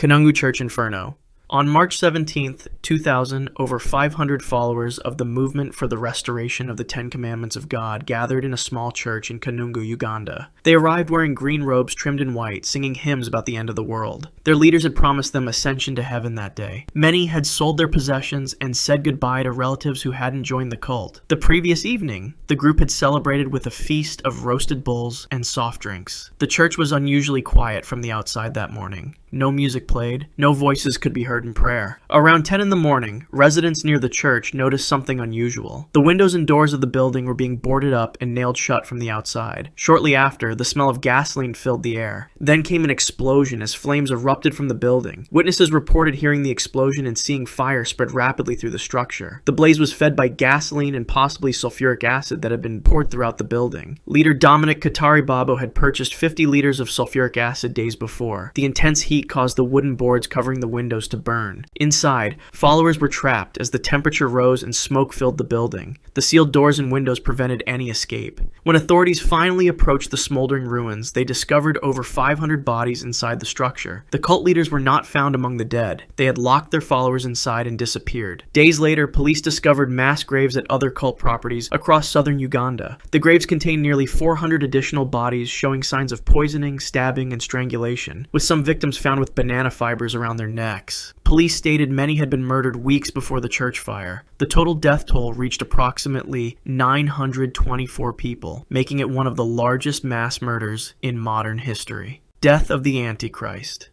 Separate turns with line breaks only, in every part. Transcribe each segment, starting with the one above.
Kanugnu Church Inferno. On March 17, 2000, over 500 followers of the Movement for the Restoration of the Ten Commandments of God gathered in a small church in Kanugnu, Uganda. They arrived wearing green robes trimmed in white, singing hymns about the end of the world. Their leaders had promised them ascension to heaven that day. Many had sold their possessions and said goodbye to relatives who hadn't joined the cult. The previous evening, the group had celebrated with a feast of roasted bulls and soft drinks. The church was unusually quiet from the outside that morning. No music played. No voices could be heard in prayer. Around 10 in the morning, residents near the church noticed something unusual. The windows and doors of the building were being boarded up and nailed shut from the outside. Shortly after, the smell of gasoline filled the air. Then came an explosion as flames erupted from the building. Witnesses reported hearing the explosion and seeing fire spread rapidly through the structure. The blaze was fed by gasoline and possibly sulfuric acid that had been poured throughout the building. Leader Dominic Katari Babo had purchased 50 liters of sulfuric acid days before. The intense heat caused the wooden boards covering the windows to burn. Inside, followers were trapped as the temperature rose and smoke filled the building. The sealed doors and windows prevented any escape. When authorities finally approached the smoldering ruins, they discovered over 500 bodies inside the structure. The cult leaders were not found among the dead. They had locked their followers inside and disappeared. Days later, police discovered mass graves at other cult properties across southern Uganda. The graves contained nearly 400 additional bodies showing signs of poisoning, stabbing, and strangulation, with some victims found with banana fibers around their necks. Police stated many had been murdered weeks before the church fire. The total death toll reached approximately 924 people, making it one of the largest mass murders in modern history. Death of the Antichrist.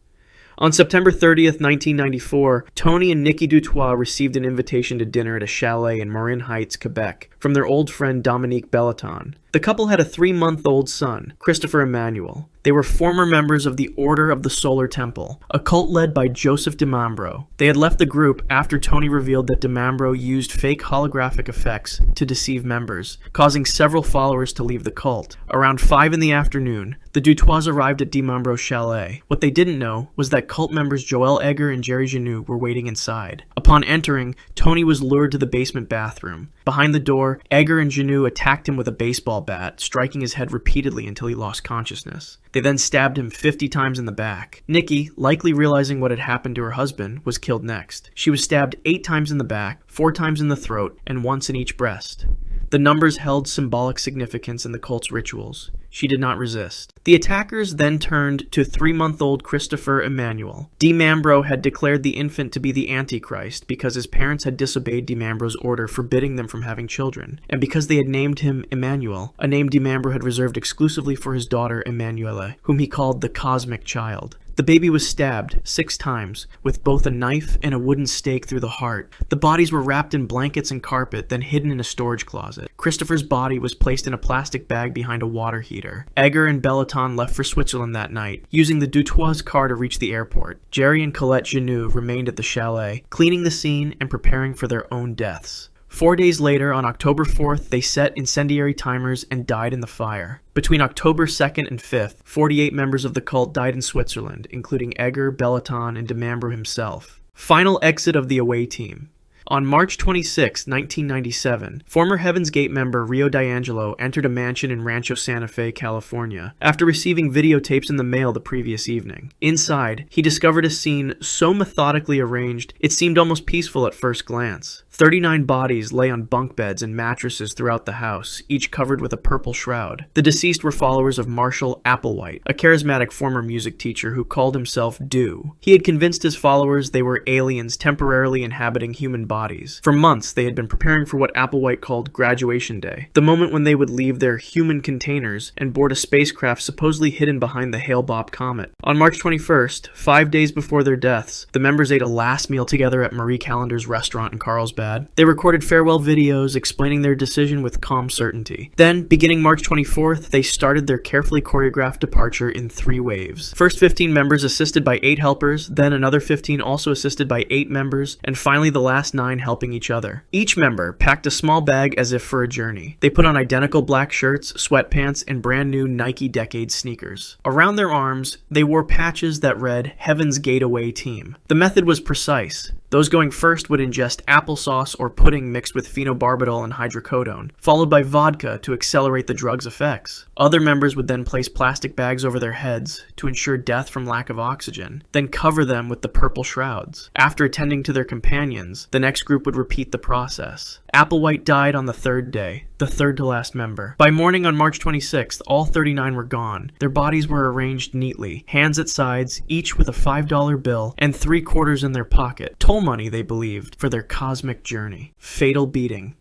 On September 30th, 1994, Tony and Nikki Dutoit received an invitation to dinner at a chalet in Marin Heights, Quebec, from their old friend Dominique Bellaton. The couple had a 3-month-old son, Christopher Emmanuel. They were former members of the Order of the Solar Temple, a cult led by Joseph DiMambro. They had left the group after Tony revealed that DiMambro used fake holographic effects to deceive members, causing several followers to leave the cult. Around 5 in the afternoon, the Dutoits arrived at DiMambro's chalet. What they didn't know was that cult members Joel Egger and Jerry Janou were waiting inside. Upon entering, Tony was lured to the basement bathroom. Behind the door, Egger and Janou attacked him with a baseball bat, striking his head repeatedly until he lost consciousness. They then stabbed him 50 times in the back. Nikki, likely realizing what had happened to her husband, was killed next. She was stabbed 8 times in the back, 4 times in the throat, and once in each breast. The numbers held symbolic significance in the cult's rituals. She did not resist. The attackers then turned to 3-month-old Christopher Emmanuel. DiMambro had declared the infant to be the Antichrist because his parents had disobeyed DiMambro's order forbidding them from having children, and because they had named him Emmanuel, a name DiMambro had reserved exclusively for his daughter Emanuele, whom he called the Cosmic Child. The baby was stabbed 6 times, with both a knife and a wooden stake through the heart. The bodies were wrapped in blankets and carpet, then hidden in a storage closet. Christopher's body was placed in a plastic bag behind a water heater. Egger and Bellaton left for Switzerland that night, using the Dutoits' car to reach the airport. Jerry and Colette Janou remained at the chalet, cleaning the scene and preparing for their own deaths. 4 days later, on October 4th, they set incendiary timers and died in the fire. Between October 2nd and 5th, 48 members of the cult died in Switzerland, including Egger, Bellaton, and DiMambro himself. Final exit of the away team. On March 26, 1997, former Heaven's Gate member Rio D'Angelo entered a mansion in Rancho Santa Fe, California, after receiving videotapes in the mail the previous evening. Inside, he discovered a scene so methodically arranged it seemed almost peaceful at first glance. 39 bodies lay on bunk beds and mattresses throughout the house, each covered with a purple shroud. The deceased were followers of Marshall Applewhite, a charismatic former music teacher who called himself Do. He had convinced his followers they were aliens temporarily inhabiting human bodies. For months, they had been preparing for what Applewhite called Graduation Day, the moment when they would leave their human containers and board a spacecraft supposedly hidden behind the Hale-Bopp comet. On March 21st, 5 days before their deaths, the members ate a last meal together at Marie Callender's restaurant in Carlsbad. They recorded farewell videos explaining their decision with calm certainty. Then, beginning March 24th, they started their carefully choreographed departure in 3 waves. First 15 members assisted by 8 helpers, then another 15 also assisted by 8 members, and finally the last 9 helping each other. Each member packed a small bag as if for a journey. They put on identical black shirts, sweatpants, and brand new Nike Decade sneakers. Around their arms, they wore patches that read Heaven's Gate Away Team. The method was precise. Those going first would ingest applesauce or pudding mixed with phenobarbital and hydrocodone, followed by vodka to accelerate the drug's effects. Other members would then place plastic bags over their heads to ensure death from lack of oxygen, then cover them with the purple shrouds. After attending to their companions, the next group would repeat the process. Applewhite died on the third day, the third to last member. By morning on March 26th, all 39 were gone. Their bodies were arranged neatly, hands at sides, each with a $5 bill and 3 quarters in their pocket. Toll money, they believed, for their cosmic journey. Fatal beating.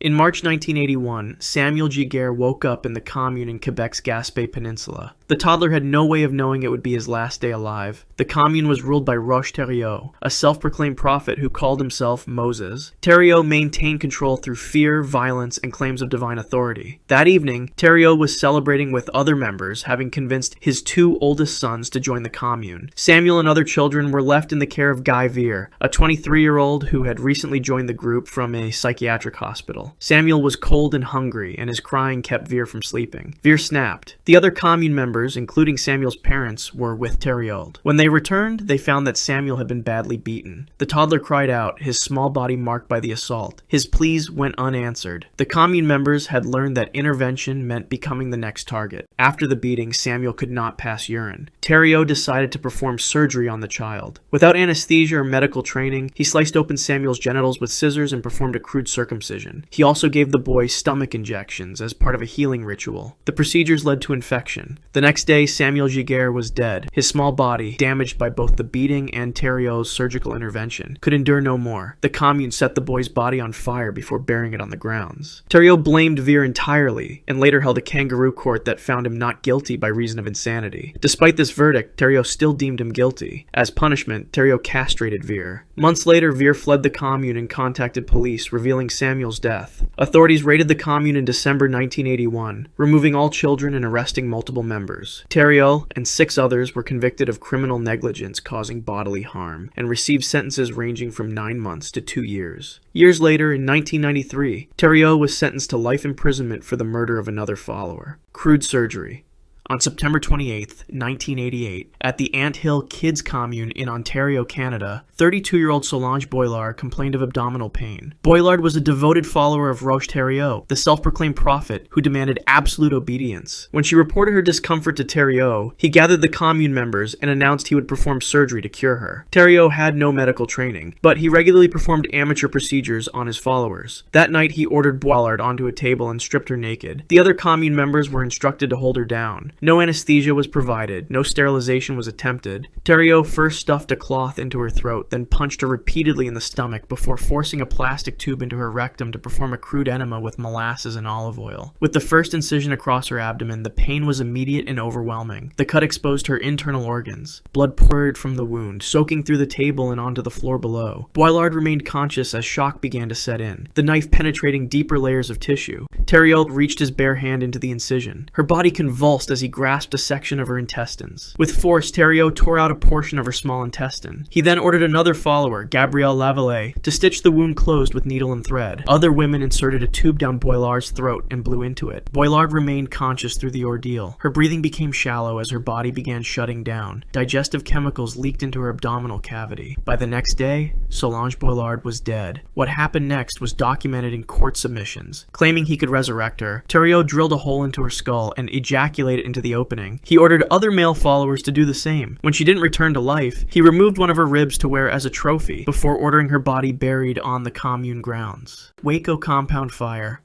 In March 1981, Samuel Giguère woke up in the commune in Quebec's Gaspé Peninsula. The toddler had no way of knowing it would be his last day alive. The commune was ruled by Roche Thériault, a self-proclaimed prophet who called himself Moses. Thériault maintained control through fear, violence, and claims of divine authority. That evening, Thériault was celebrating with other members, having convinced his 2 oldest sons to join the commune. Samuel and other children were left in the care of Guy Vere, a 23-year-old who had recently joined the group from a psychiatric hospital. Samuel was cold and hungry, and his crying kept Vere from sleeping. Vere snapped. The other commune members, including Samuel's parents, were with Thériault. When they returned, they found that Samuel had been badly beaten. The toddler cried out, his small body marked by the assault. His pleas went unanswered. The commune members had learned that intervention meant becoming the next target. After the beating, Samuel could not pass urine. Thériault decided to perform surgery on the child. Without anesthesia or medical training, he sliced open Samuel's genitals with scissors and performed a crude circumcision. He also gave the boy stomach injections as part of a healing ritual. The procedures led to infection. The next day, Samuel Giguère was dead. His small body, damaged by both the beating and Thériault's surgical intervention, could endure no more. The commune set the boy's body on fire before burying it on the grounds. Thériault blamed Vere entirely, and later held a kangaroo court that found him not guilty by reason of insanity. Despite this verdict, Thériault still deemed him guilty. As punishment, Thériault castrated Vere. Months later, Vere fled the commune and contacted police, revealing Samuel's death. Authorities raided the commune in December 1981, removing all children and arresting multiple members. Thériault and 6 others were convicted of criminal negligence causing bodily harm, and received sentences ranging from 9 months to 2 years. Years later, in 1993, Thériault was sentenced to life imprisonment for the murder of another follower. Crude Surgery. On September 28, 1988, at the Ant Hill Kids Commune in Ontario, Canada, 32-year-old Solange Boilard complained of abdominal pain. Boilard was a devoted follower of Roche Thériault, the self-proclaimed prophet who demanded absolute obedience. When she reported her discomfort to Thériault, he gathered the commune members and announced he would perform surgery to cure her. Thériault had no medical training, but he regularly performed amateur procedures on his followers. That night, he ordered Boilard onto a table and stripped her naked. The other commune members were instructed to hold her down. No anesthesia was provided, no sterilization was attempted. Thériault first stuffed a cloth into her throat, then punched her repeatedly in the stomach before forcing a plastic tube into her rectum to perform a crude enema with molasses and olive oil. With the first incision across her abdomen, the pain was immediate and overwhelming. The cut exposed her internal organs. Blood poured from the wound, soaking through the table and onto the floor below. Boilard remained conscious as shock began to set in, the knife penetrating deeper layers of tissue. Thériault reached his bare hand into the incision. Her body convulsed as he grasped a section of her intestines. With force, Thériault tore out a portion of her small intestine. He then ordered another follower, Gabrielle Lavallee, to stitch the wound closed with needle and thread. Other women inserted a tube down Boilard's throat and blew into it. Boilard remained conscious through the ordeal. Her breathing became shallow as her body began shutting down. Digestive chemicals leaked into her abdominal cavity. By the next day, Solange Boilard was dead. What happened next was documented in court submissions. Claiming he could resurrect her, Thériault drilled a hole into her skull and ejaculated into the opening. He ordered other male followers to do the same. When she didn't return to life, he removed one of her ribs to wear as a trophy before ordering her body buried on the commune grounds. Waco compound fire.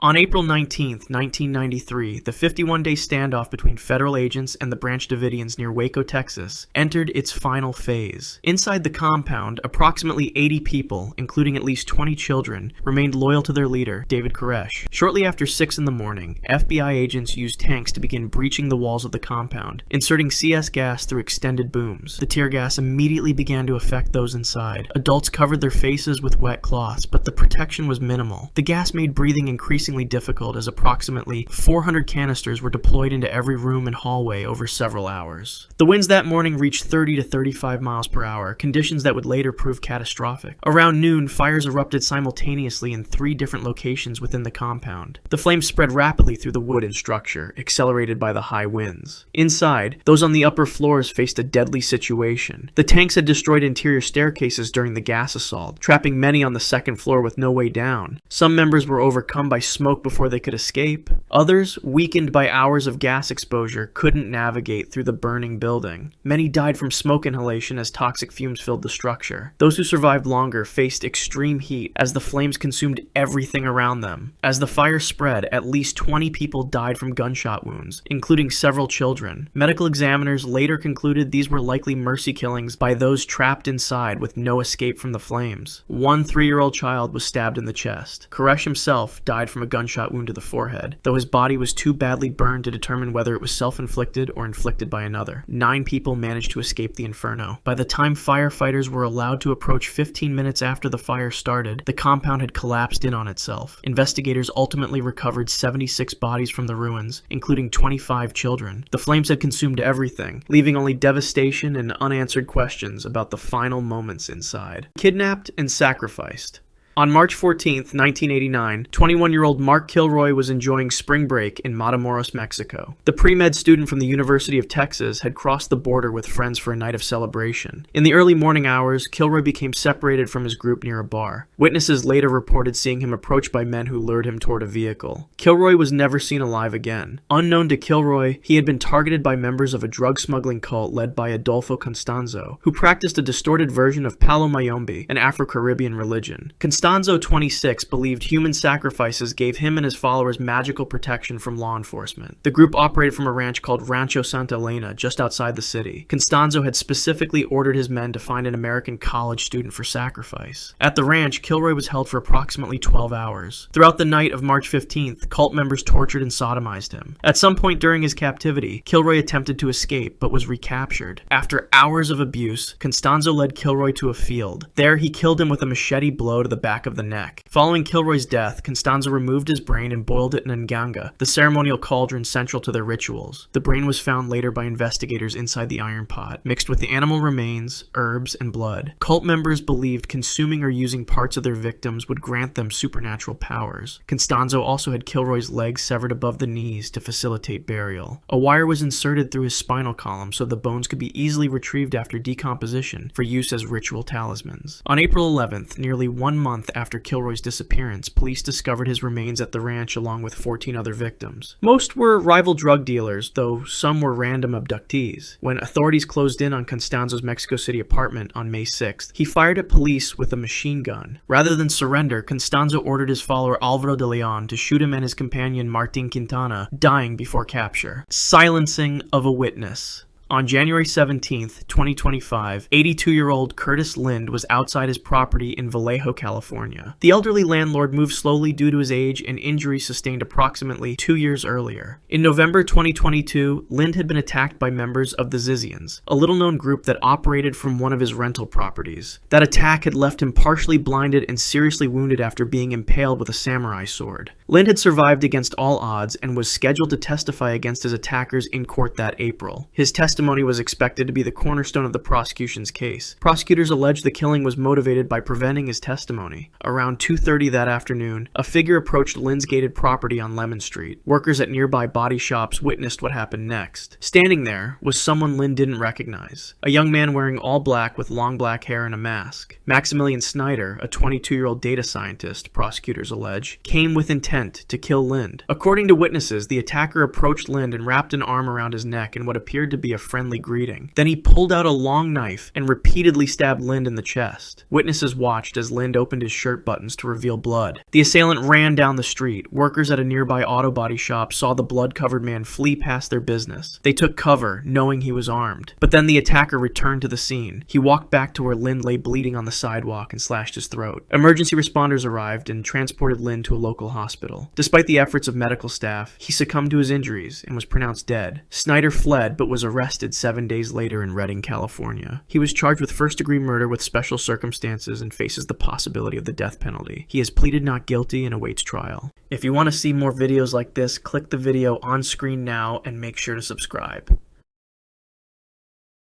On April 19, 1993, the 51-day standoff between federal agents and the Branch Davidians near Waco, Texas, entered its final phase. Inside the compound, approximately 80 people, including at least 20 children, remained loyal to their leader, David Koresh. Shortly after 6 in the morning, FBI agents used tanks to begin breaching the walls of the compound, inserting CS gas through extended booms. The tear gas immediately began to affect those inside. Adults covered their faces with wet cloths, but the protection was minimal. The gas made breathing increasingly increasingly difficult as approximately 400 canisters were deployed into every room and hallway over several hours. The winds that morning reached 30 to 35 miles per hour, conditions that would later prove catastrophic. Around noon, fires erupted simultaneously in 3 different locations within the compound. The flames spread rapidly through the wooden structure, accelerated by the high winds. Inside, those on the upper floors faced a deadly situation. The tanks had destroyed interior staircases during the gas assault, trapping many on the second floor with no way down. Some members were overcome by smoke before they could escape. Others, weakened by hours of gas exposure, couldn't navigate through the burning building. Many died from smoke inhalation as toxic fumes filled the structure. Those who survived longer faced extreme heat as the flames consumed everything around them. As the fire spread, at least 20 people died from gunshot wounds, including several children. Medical examiners later concluded these were likely mercy killings by those trapped inside with no escape from the flames. One 3-year-old child was stabbed in the chest. Koresh himself died from a gunshot wound to the forehead, though his body was too badly burned to determine whether it was self-inflicted or inflicted by another. 9 people managed to escape the Inferno. By the time firefighters were allowed to approach 15 minutes after the fire started, the compound had collapsed in on itself. Investigators ultimately recovered 76 bodies from the ruins, including 25 children. The flames had consumed everything, leaving only devastation and unanswered questions about the final moments inside. Kidnapped and sacrificed. On March 14, 1989, 21-year-old Mark Kilroy was enjoying spring break in Matamoros, Mexico. The pre-med student from the University of Texas had crossed the border with friends for a night of celebration. In the early morning hours, Kilroy became separated from his group near a bar. Witnesses later reported seeing him approached by men who lured him toward a vehicle. Kilroy was never seen alive again. Unknown to Kilroy, he had been targeted by members of a drug smuggling cult led by Adolfo Constanzo, who practiced a distorted version of Palo Mayombe, an Afro-Caribbean religion. Constanzo, 26, believed human sacrifices gave him and his followers magical protection from law enforcement. The group operated from a ranch called Rancho Santa Elena, just outside the city. Constanzo had specifically ordered his men to find an American college student for sacrifice. At the ranch, Kilroy was held for approximately 12 hours. Throughout the night of March 15th, cult members tortured and sodomized him. At some point during his captivity, Kilroy attempted to escape, but was recaptured. After hours of abuse, Constanzo led Kilroy to a field. There, he killed him with a machete blow to the back of the neck. Following Kilroy's death, Constanzo removed his brain and boiled it in nganga, the ceremonial cauldron central to their rituals. The brain was found later by investigators inside the iron pot, mixed with the animal remains, herbs, and blood. Cult members believed consuming or using parts of their victims would grant them supernatural powers. Constanzo also had Kilroy's legs severed above the knees to facilitate burial. A wire was inserted through his spinal column so the bones could be easily retrieved after decomposition for use as ritual talismans. On April 11th, nearly 1 month after Kilroy's disappearance, police discovered his remains at the ranch along with 14 other victims. Most were rival drug dealers, though some were random abductees. When authorities closed in on Constanzo's Mexico City apartment on May 6th, he fired at police with a machine gun. Rather than surrender, Constanzo ordered his follower Alvaro de Leon to shoot him and his companion Martin Quintana, dying before capture. Silencing of a witness. On January 17, 2025, 82-year-old Curtis Lind was outside his property in Vallejo, California. The elderly landlord moved slowly due to his age and injuries sustained approximately 2 years earlier. In November 2022, Lind had been attacked by members of the Zizians, a little-known group that operated from one of his rental properties. That attack had left him partially blinded and seriously wounded after being impaled with a samurai sword. Lind had survived against all odds and was scheduled to testify against his attackers in court that April. His testimony was expected to be the cornerstone of the prosecution's case. Prosecutors alleged the killing was motivated by preventing his testimony. Around 2:30 that afternoon, a figure approached Lind's gated property on Lemon Street. Workers at nearby body shops witnessed what happened next. Standing there was someone Lind didn't recognize. A young man wearing all black with long black hair and a mask. Maximilian Snyder, a 22-year-old data scientist, prosecutors allege, came with intent to kill Lind. According to witnesses, the attacker approached Lind and wrapped an arm around his neck in what appeared to be a friendly greeting. Then he pulled out a long knife and repeatedly stabbed Lind in the chest. Witnesses watched as Lind opened his shirt buttons to reveal blood. The assailant ran down the street. Workers at a nearby auto body shop saw the blood-covered man flee past their business. They took cover, knowing he was armed. But then the attacker returned to the scene. He walked back to where Lind lay bleeding on the sidewalk and slashed his throat. Emergency responders arrived and transported Lind to a local hospital. hospital. Despite the efforts of medical staff, he succumbed to his injuries and was pronounced dead. Snyder fled but was arrested 7 days later in Redding, California. He was charged with first-degree murder with special circumstances and faces the possibility of the death penalty. He has pleaded not guilty and awaits trial. If you want to see more videos like this, click the video on screen now and make sure to subscribe.